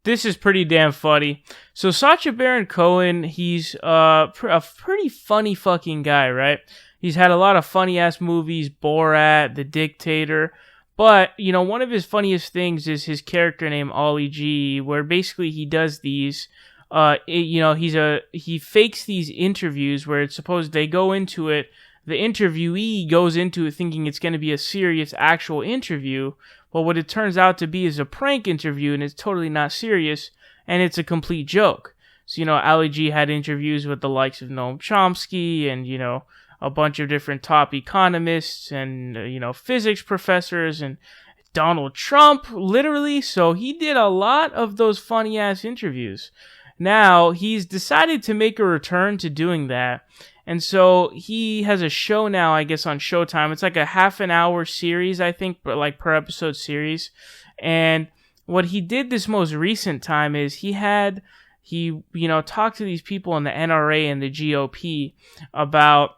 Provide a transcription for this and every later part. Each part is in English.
this is pretty damn funny. So Sacha Baron Cohen, he's a pretty funny fucking guy, right? He's had a lot of funny ass movies, Borat, The Dictator. But, you know, one of his funniest things is his character named Ollie G, where basically he does these, he fakes these interviews where it's supposed they go into it, the interviewee goes into it thinking it's going to be a serious actual interview, but what it turns out to be is a prank interview, and it's totally not serious, and it's a complete joke. So, you know, Ollie G had interviews with the likes of Noam Chomsky and, you know, a bunch of different top economists and, physics professors and Donald Trump, literally. So he did a lot of those funny-ass interviews. Now, he's decided to make a return to doing that. And so he has a show now, I guess, on Showtime. It's like a half an hour series, I think, but like per episode series. And what he did this most recent time is he talked to these people in the NRA and the GOP about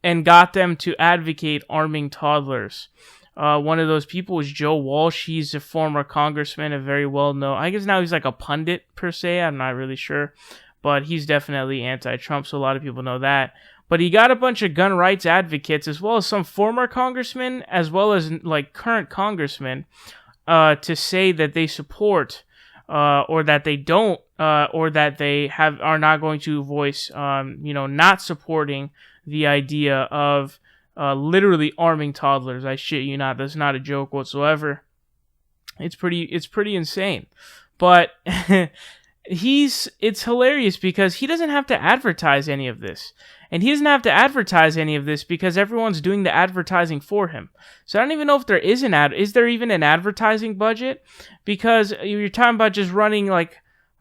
and got them to advocate arming toddlers. One of those people was Joe Walsh. He's a former congressman, a very well-known... I guess now he's like a pundit, per se. I'm not really sure. But he's definitely anti-Trump, so a lot of people know that. But he got a bunch of gun rights advocates, as well as some former congressmen, as well as like current congressmen, to say that they support, or that they don't, or that they are not going to voice, not supporting the idea of literally arming toddlers. I shit you not. That's not a joke whatsoever. It's pretty insane. But it's hilarious because he doesn't have to advertise any of this. And he doesn't have to advertise any of this because everyone's doing the advertising for him. So I don't even know if there is is there even an advertising budget? Because you're talking about just running like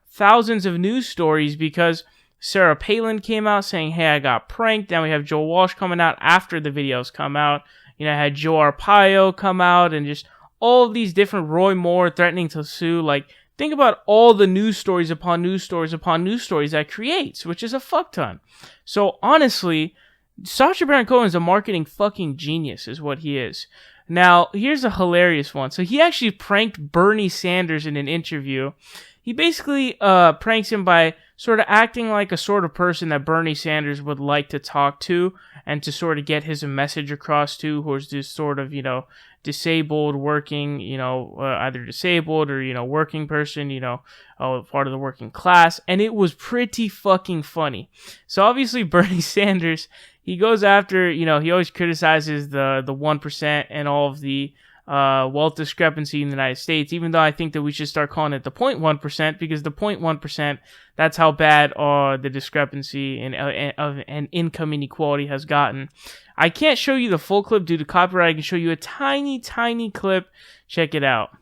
thousands of news stories because Sarah Palin came out saying, hey, I got pranked. Then we have Joe Walsh coming out after the videos come out. You know, I had Joe Arpaio come out and just all of these different Roy Moore threatening to sue. Like, think about all the news stories upon news stories upon news stories that creates, which is a fuck ton. So honestly, Sacha Baron Cohen is a marketing fucking genius is what he is. Now, here's a hilarious one. So he actually pranked Bernie Sanders in an interview. He basically pranks him by sort of acting like a sort of person that Bernie Sanders would like to talk to and to sort of get his message across to, who's this sort of, disabled, working, either disabled or, working person, part of the working class. And it was pretty fucking funny. So obviously Bernie Sanders, he goes after, he always criticizes the 1% and all of the wealth discrepancy in the United States, even though I think that we should start calling it the 0.1% because the 0.1%, that's how bad the discrepancy and income inequality has gotten. I can't show you the full clip due to copyright. I can show you a tiny, tiny clip. Check it out.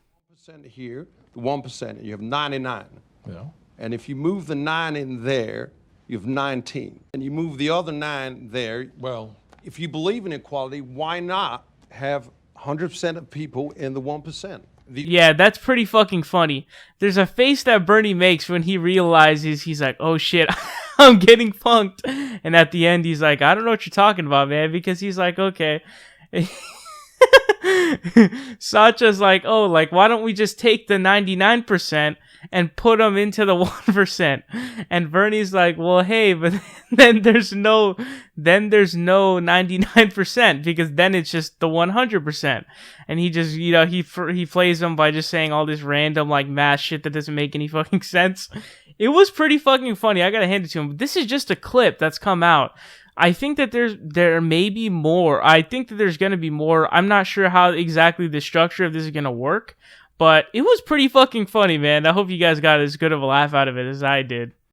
1% here, the 1%, you have 99. Yeah. And if you move the 9 in there, you have 19. And you move the other 9 there. Well, if you believe in equality, why not have 100% of people in the 1%? Yeah, that's pretty fucking funny. There's a face that Bernie makes when he realizes he's like, oh shit, I'm getting punked. And at the end, he's like, I don't know what you're talking about, man, because he's like, okay. Sacha's like, oh, like, why don't we just take the 99% and put them into the 1%? And Bernie's like, well, hey, but then there's no 99% because then it's just the 100%. And he just, he plays them by just saying all this random like math shit that doesn't make any fucking sense. It was pretty fucking funny. I gotta hand it to him. This is just a clip that's come out. I think that there may be more. I think that there's going to be more. I'm not sure how exactly the structure of this is going to work, but it was pretty fucking funny, man. I hope you guys got as good of a laugh out of it as I did.